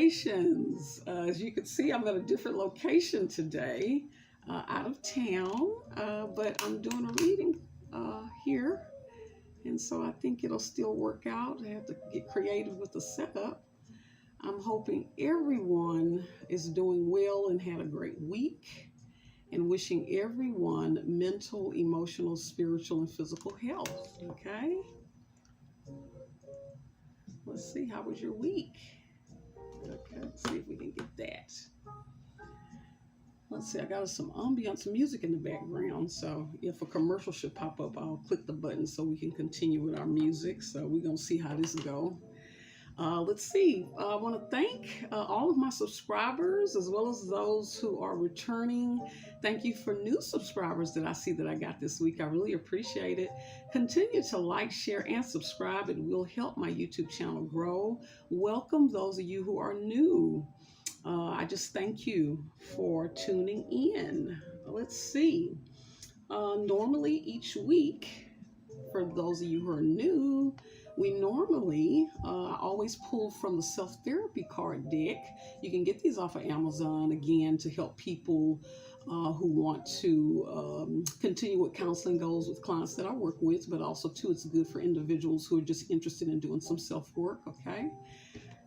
Congratulations. As you can see, I'm at a different location today, out of town, but I'm doing a reading here. And so I think it'll still work out. I have to get creative with the setup. I'm hoping everyone is doing well and had a great week, and wishing everyone mental, emotional, spiritual, and physical health. Okay? Let's see, how was your week? Okay, let's see if we can get that. Let's see, I got some ambiance music in the background, so if a commercial should pop up, I'll click the button so we can continue with our music. So we're gonna see how this goes. Let's see, I want to thank all of my subscribers as well as those who are returning. Thank you for new subscribers that I see that I got this week. I really appreciate it. Continue to like, share, and subscribe. It will help my YouTube channel grow. Welcome those of you who are new. I just thank you for tuning in. Let's see. Normally each week, for those of you who are new, we normally always pull from the self-therapy card deck. You can get these off of Amazon, again, to help people who want to continue with counseling goals with clients that I work with, but also, too, it's good for individuals who are just interested in doing some self-work, okay?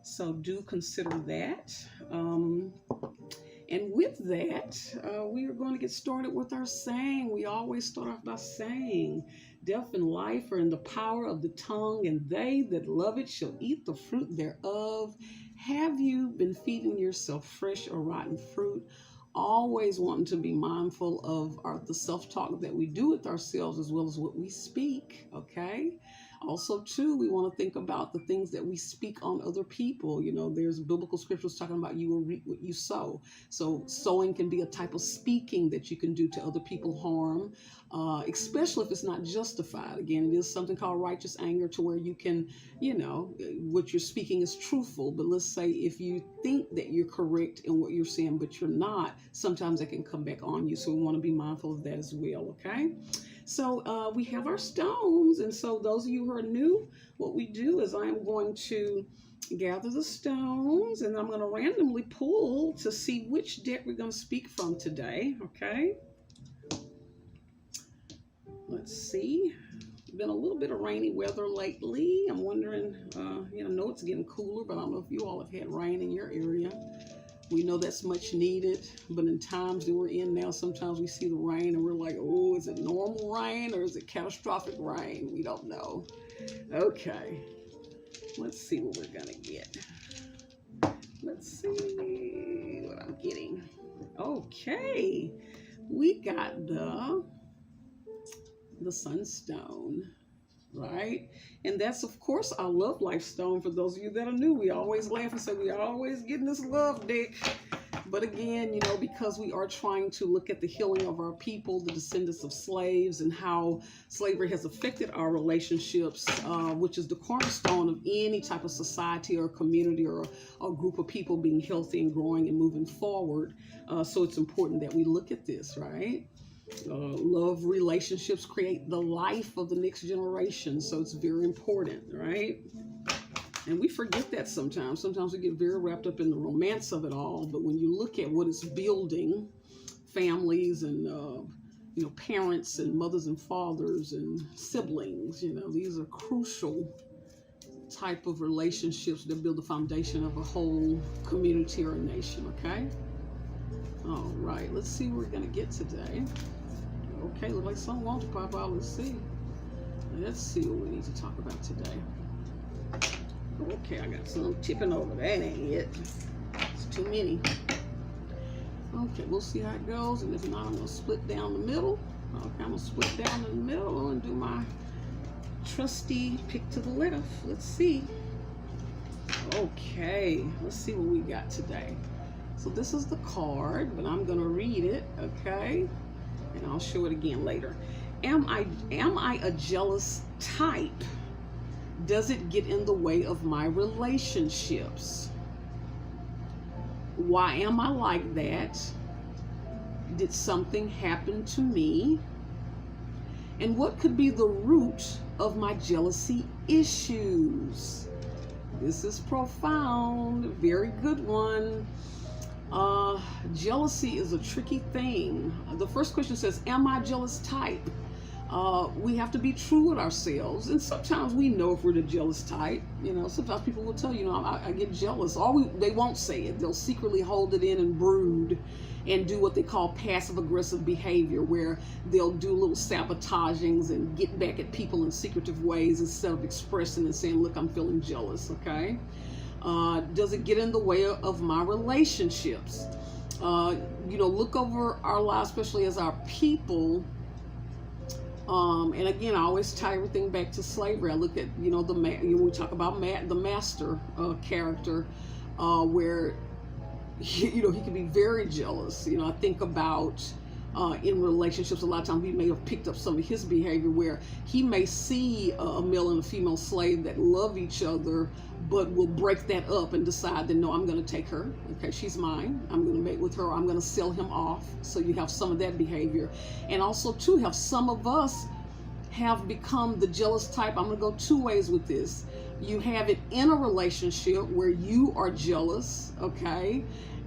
So do consider that. And with that, we are going to get started with our saying. We always start off by saying, death and life are in the power of the tongue, and they that love it shall eat the fruit thereof. Have you been feeding yourself fresh or rotten fruit? Always wanting to be mindful of the self-talk that we do with ourselves as well as what we speak, okay? Also, too, we want to think about the things that we speak on other people. You know, there's biblical scriptures talking about you will reap what you sow. So sowing can be a type of speaking that you can do to other people harm, especially if it's not justified. Again, it is something called righteous anger, to where you can, you know, what you're speaking is truthful. But let's say if you think that you're correct in what you're saying, but you're not, sometimes that can come back on you. So we want to be mindful of that as well, okay? So we have our stones, and so those of you who are new, what we do is I'm going to gather the stones, and I'm going to randomly pull to see which deck we're going to speak from today, okay? Let's see. Been a little bit of rainy weather lately. I'm wondering, I know it's getting cooler, but I don't know if you all have had rain in your area. We know that's much needed, but in times that we're in now, sometimes we see the rain and we're like, oh, is it normal rain or is it catastrophic rain? We don't know. Okay, let's see what we're gonna get. Let's see what I'm getting. Okay, we got the sunstone, right? And that's, of course, our love life stone. For those of you that are new, we always laugh and say we always getting this love deck. But again, because we are trying to look at the healing of our people, the descendants of slaves, and how slavery has affected our relationships, which is the cornerstone of any type of society or community or a group of people being healthy and growing and moving forward. So it's important that we look at this, right? Love relationships create the life of the next generation, so it's very important, right? And we forget that sometimes. Sometimes we get very wrapped up in the romance of it all, but when you look at what it's building, families and parents and mothers and fathers and siblings, these are crucial type of relationships that build the foundation of a whole community or a nation, okay? All right, let's see what we're gonna get today. Okay, look like someone wants to pop out. Let's see what we need to talk about today. Okay, I got some tipping over. That ain't it. It's too many. Okay, we'll see how it goes, and if not, I'm gonna split down the middle. Okay, I'm gonna split down the middle and do my trusty pick to the left. Let's see. Okay, let's see what we got today. So this is the card, but I'm gonna read it, okay? And I'll show it again later. Am I a jealous type? Does it get in the way of my relationships? Why am I like that? Did something happen to me? And what could be the root of my jealousy issues? This is profound. Very good one. Jealousy is a tricky thing. The first question says, am I jealous type? We have to be true with ourselves, and sometimes we know if we're the jealous type. Sometimes people will tell you, I get jealous. They won't say it. They'll secretly hold it in and brood and do what they call passive aggressive behavior, where they'll do little sabotagings and get back at people in secretive ways instead of expressing and saying, look, I'm feeling jealous. Okay. Does it get in the way of my relationships? Look over our lives, especially as our people. And again, I always tie everything back to slavery. I look at, we talk about the master character, where, he can be very jealous. I think about in relationships, a lot of times we may have picked up some of his behavior where he may see a male and a female slave that love each other, but will break that up and decide that, no, I'm going to take her. Okay, she's mine. I'm going to mate with her. I'm going to sell him off. So you have some of that behavior. And also, too, have some of us have become the jealous type. I'm going to go two ways with this. You have it in a relationship where you are jealous, okay?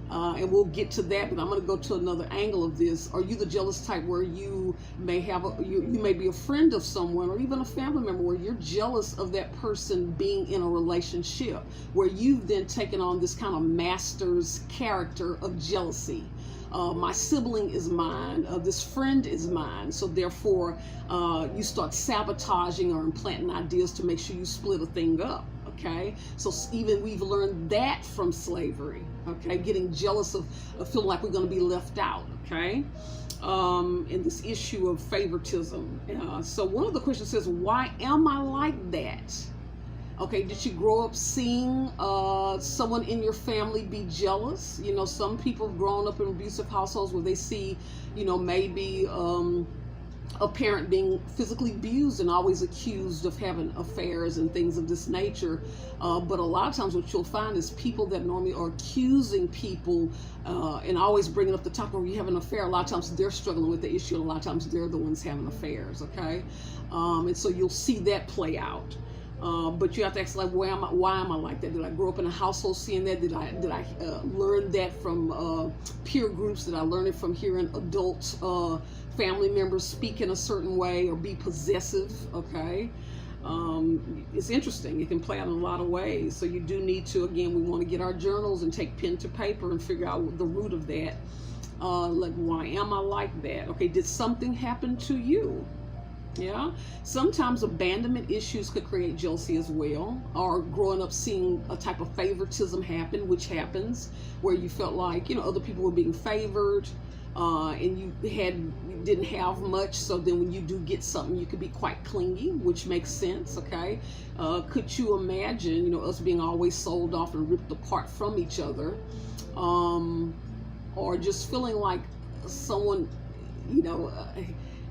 And we'll get to that, but I'm going to go to another angle of this. Are you the jealous type where you may have you may be a friend of someone or even a family member where you're jealous of that person being in a relationship, where you've then taken on this kind of master's character of jealousy? My sibling is mine, this friend is mine, so therefore you start sabotaging or implanting ideas to make sure you split a thing up. Okay, so even we've learned that from slavery. Okay, getting jealous of feeling like we're going to be left out. Okay, and this issue of favoritism. So one of the questions says, why am I like that? Okay, did you grow up seeing someone in your family be jealous? Some people have grown up in abusive households where they see, maybe a parent being physically abused and always accused of having affairs and things of this nature. But a lot of times what you'll find is people that normally are accusing people and always bringing up the topic where you have an affair. A lot of times they're struggling with the issue. A lot of times they're the ones having affairs. Okay. And so you'll see that play out. But you have to ask, like, why am I like that? Did I grow up in a household seeing that? Did I learn that from peer groups? Did I learn it from hearing adults, family members speak in a certain way or be possessive? Okay. It's interesting. It can play out in a lot of ways. So you do need to, again, we want to get our journals and take pen to paper and figure out the root of that. Like, why am I like that? Okay. Did something happen to you? Yeah. Sometimes abandonment issues could create jealousy as well, or growing up seeing a type of favoritism happen, which happens where you felt like, other people were being favored, and you didn't have much. So then when you do get something, you could be quite clingy, which makes sense. Okay. Could you imagine, us being always sold off and ripped apart from each other, or just feeling like someone,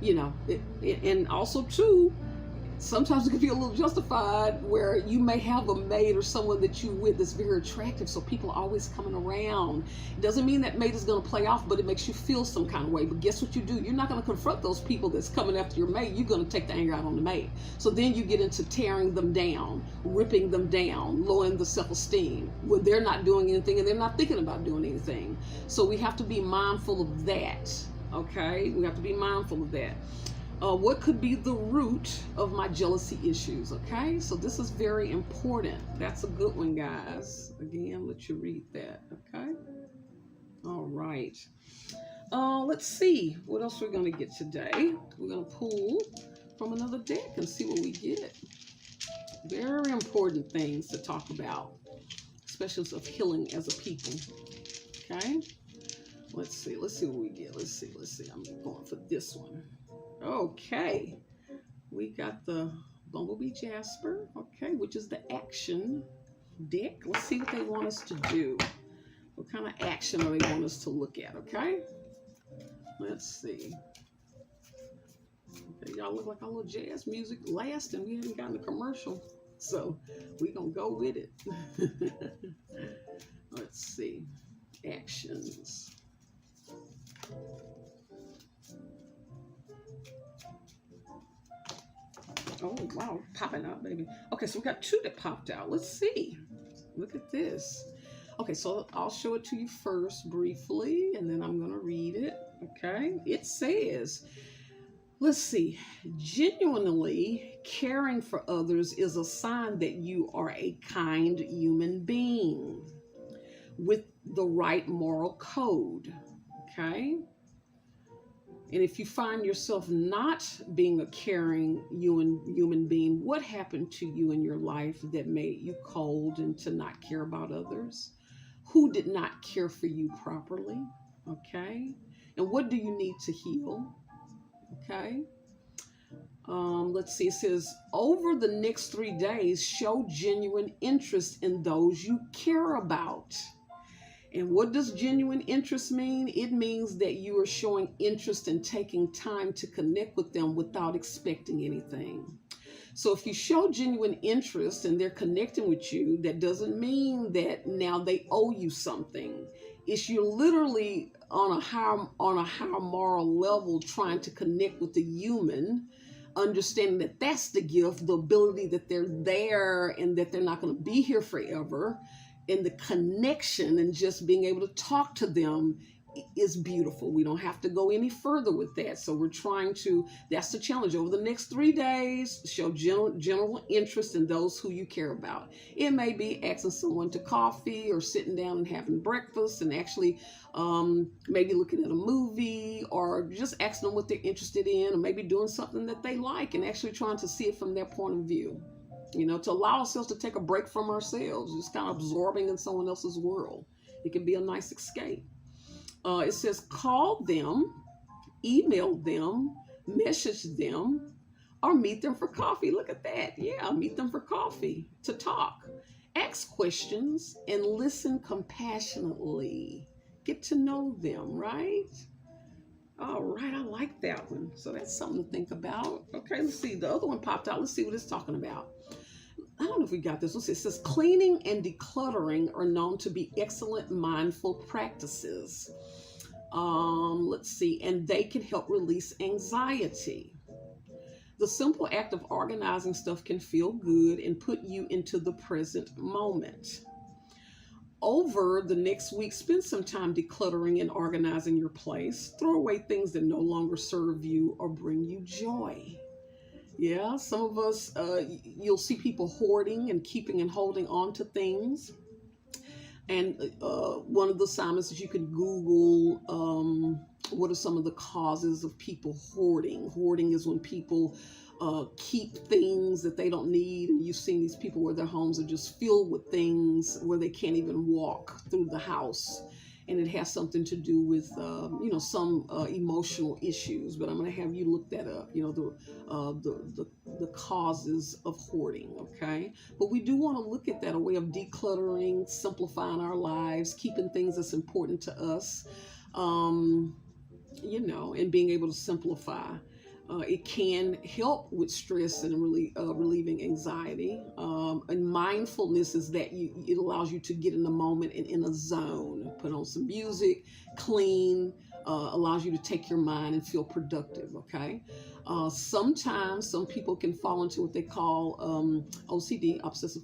and also too, sometimes it can be a little justified where you may have a mate or someone that you with that's very attractive, so people are always coming around. It doesn't mean that mate is going to play off, but it makes you feel some kind of way. But guess what you do? You're not going to confront those people that's coming after your mate. You're going to take the anger out on the mate. So then you get into tearing them down, ripping them down, lowering the self-esteem when they're not doing anything and they're not thinking about doing anything. So we have to be mindful of that. Okay, we have to be mindful of that. What could be the root of my jealousy issues? Okay, so this is very important. That's a good one, guys. Again, let you read that. Okay, all right. Let's see what else we're going to get today. We're going to pull from another deck and see what we get. Very important things to talk about, especially of healing as a people. Okay. Let's see what we get. Let's see. I'm going for this one. Okay. We got the Bumblebee Jasper, okay, which is the action deck. Let's see what they want us to do. What kind of action are they want us to look at, okay? Let's see. Okay, y'all look like our little jazz music last and we haven't gotten a commercial. So we're going to go with it. Let's see. Actions. Oh, wow. Popping out, baby. Okay, so we got two that popped out. Let's see. Look at this. Okay, so I'll show it to you first briefly, and then I'm going to read it. Okay, it says, let's see, genuinely caring for others is a sign that you are a kind human being with the right moral code. Okay, and if you find yourself not being a caring human being, what happened to you in your life that made you cold and to not care about others? Who did not care for you properly? Okay. And what do you need to heal? Okay. Let's see. It says, over the next 3 days, show genuine interest in those you care about. And what does genuine interest mean? It means that you are showing interest in taking time to connect with them without expecting anything. So if you show genuine interest and they're connecting with you, that doesn't mean that now they owe you something. It's you're literally on a higher moral level trying to connect with the human, understanding that that's the gift, the ability that they're there and that they're not going to be here forever. And the connection and just being able to talk to them is beautiful. We don't have to go any further with that. So we're trying to, that's the challenge. Over the next 3 days, show general interest in those who you care about. It may be asking someone to coffee or sitting down and having breakfast and actually maybe looking at a movie or just asking them what they're interested in, or maybe doing something that they like and actually trying to see it from their point of view. You know, to allow ourselves to take a break from ourselves, just kind of absorbing in someone else's world. It can be a nice escape. It says call them, email them, message them, or meet them for coffee. Look at that. Yeah, meet them for coffee to talk. Ask questions and listen compassionately. Get to know them, right? All right, I like that one. So that's something to think about. Okay, let's see. The other one popped out. Let's see what it's talking about. I don't know if we got this. Let's see. It says cleaning and decluttering are known to be excellent mindful practices. Let's see. And they can help release anxiety. The simple act of organizing stuff can feel good and put you into the present moment. Over the next week, spend some time decluttering and organizing your place. Throw away things that no longer serve you or bring you joy. Yeah, some of us, you'll see people hoarding and keeping and holding on to things. And one of the assignments is you can Google what are some of the causes of people hoarding. Hoarding is when people keep things that they don't need. And you've seen these people where their homes are just filled with things where they can't even walk through the house. And it has something to do with, some emotional issues. But I'm going to have you look that up. The causes of hoarding. Okay, but we do want to look at that, a way of decluttering, simplifying our lives, keeping things that's important to us. And being able to simplify. It can help with stress and relieving anxiety. And mindfulness is that it allows you to get in the moment and in a zone. Put on some music, clean, allows you to take your mind and feel productive, okay? Sometimes some people can fall into what they call OCD, obsessive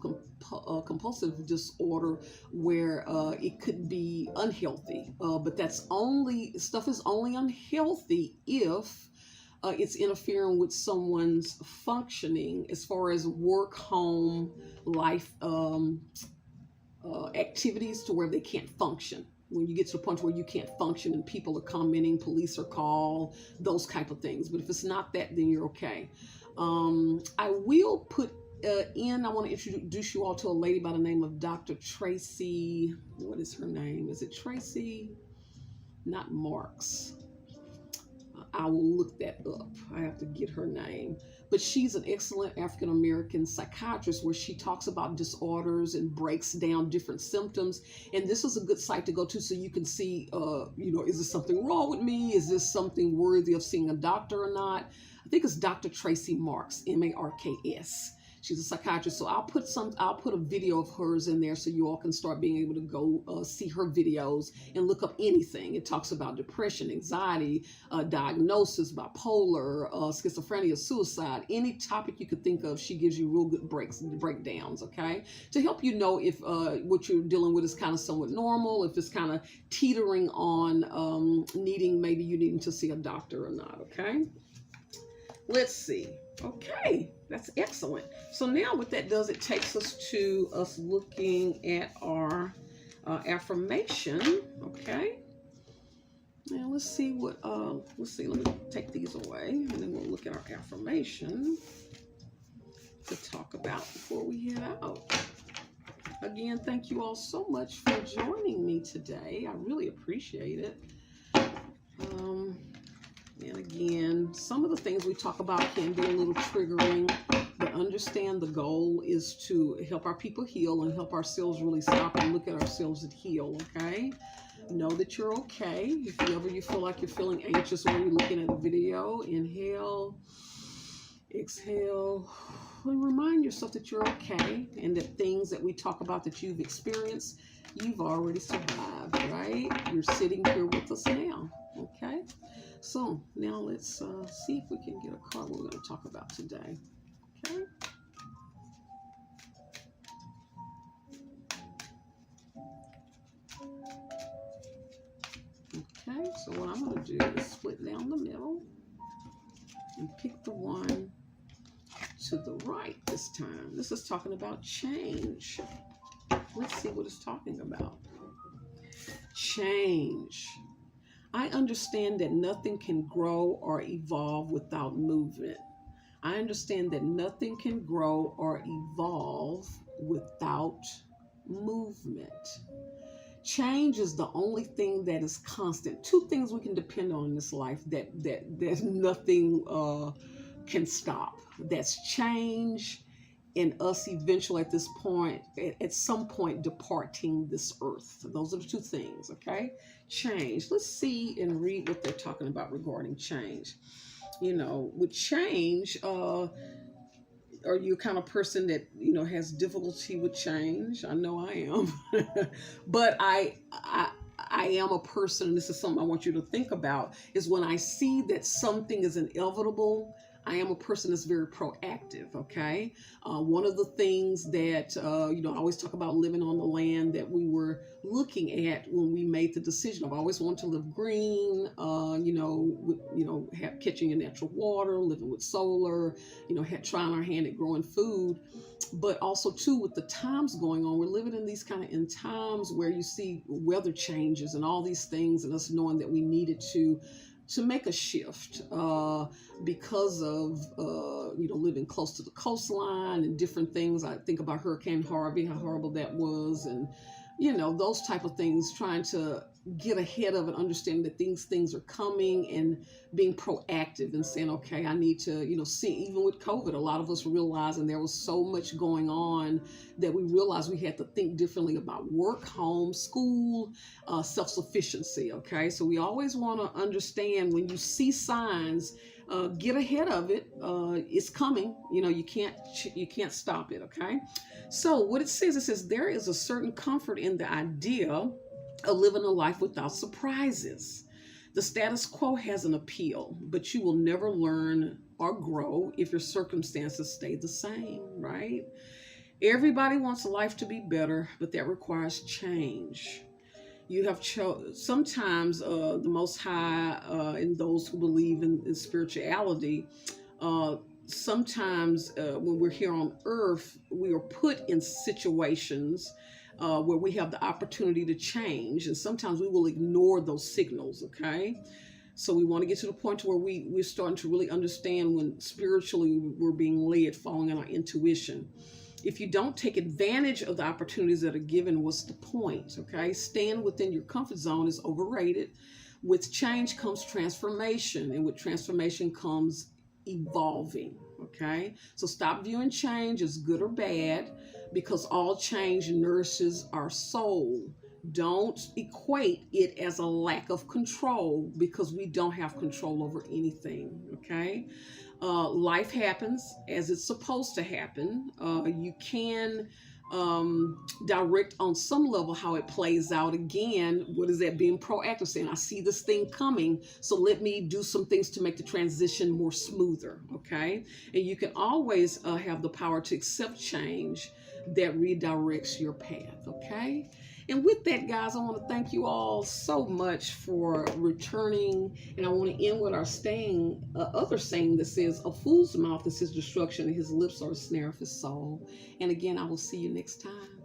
compulsive disorder, where it could be unhealthy. But stuff is only unhealthy if it's interfering with someone's functioning as far as work, home, life activities, to where they can't function. When you get to the point where you can't function and people are commenting, police are called, those type of things. But if it's not that, then you're okay. I will put I want to introduce you all to a lady by the name of Dr. Tracy. What is her name? Is it Tracy? Not Marks. I will look that up. I have to get her name. But she's an excellent African-American psychiatrist where she talks about disorders and breaks down different symptoms. And this is a good site to go to so you can see, is this something wrong with me? Is this something worthy of seeing a doctor or not? I think it's Dr. Tracy Marks, Marks. She's a psychiatrist. So I'll put a video of hers in there so you all can start being able to go see her videos and look up anything. It talks about depression, anxiety, diagnosis, bipolar, schizophrenia, suicide, any topic you could think of. She gives you real good breakdowns, okay, to help you know if what you're dealing with is kind of somewhat normal, if it's kind of teetering on maybe you needing to see a doctor or not, okay? Let's see. Okay, that's excellent. So now what that does, it takes us to us looking at our affirmation, okay? Now let's see what, let me take these away, and then we'll look at our affirmation to talk about before we head out. Again, thank you all so much for joining me today. I really appreciate it. And again, some of the things we talk about can be a little triggering, but understand the goal is to help our people heal and help ourselves really stop and look at ourselves and heal, okay? Know that you're okay. If you feel like you're feeling anxious or you're looking at a video, inhale, exhale, and remind yourself that you're okay and that things that we talk about that you've experienced, you've already survived, right? You're sitting here with us now, okay? So now let's see if we can get a card we're going to talk about today, okay? Okay, so what I'm going to do is split down the middle and pick the one to the right this time. This is talking about change. Let's see what it's talking about. Change. I understand that nothing can grow or evolve without movement. I understand that nothing can grow or evolve without movement. Change is the only thing that is constant. Two things we can depend on in this life that nothing can stop. That's change and us eventually at this point, at some point, departing this earth. Those are the two things, okay? Change. Let's see and read what they're talking about regarding change. You know, with change, are you kind of person that, you know, has difficulty with change? I know I am. But I am a person, and this is something I want you to think about, is when I see that something is inevitable, I am a person that's very proactive, okay? One of the things that, you know, I always talk about living on the land that we were looking at when we made the decision. I've always wanted to live green, catching your natural water, living with solar, you know, trying our hand at growing food. But also, too, with the times going on, we're living in these kind of in times where you see weather changes and all these things, and us knowing that we needed to make a shift because of, living close to the coastline and different things. I think about Hurricane Harvey, how horrible that was, and, you know, those type of things, trying to get ahead of it, understanding that these things are coming and being proactive and saying, okay, I need to, you know, see, even with COVID, a lot of us realizing there was so much going on that we realized we had to think differently about work, home, school, self-sufficiency, okay? So we always want to understand when you see signs, get ahead of it. It's coming. You know, you can't stop it, okay? So what it says, there is a certain comfort in the idea of living a life without surprises. The status quo has an appeal, but you will never learn or grow if your circumstances stay the same, right? Everybody wants life to be better, but that requires change. You have sometimes the Most High and those who believe in spirituality, sometimes when we're here on earth, we are put in situations where we have the opportunity to change, and sometimes we will ignore those signals, okay? So we want to get to the point where we're starting to really understand when spiritually we're being led, following our intuition. If you don't take advantage of the opportunities that are given, what's the point, okay? Staying within your comfort zone is overrated. With change comes transformation, and with transformation comes evolving, okay? So stop viewing change as good or bad, because all change nourishes our soul, Don't equate it as a lack of control, because we don't have control over anything. Okay. Life happens as it's supposed to happen. You can direct on some level how it plays out. Again, what is that? Being proactive, saying, I see this thing coming, so let me do some things to make the transition more smoother. Okay. And you can always have the power to accept change that redirects your path. Okay. And with that, guys, I want to thank you all so much for returning. And I want to end with our other saying that says, a fool's mouth is his destruction, and his lips are a snare of his soul. And again, I will see you next time.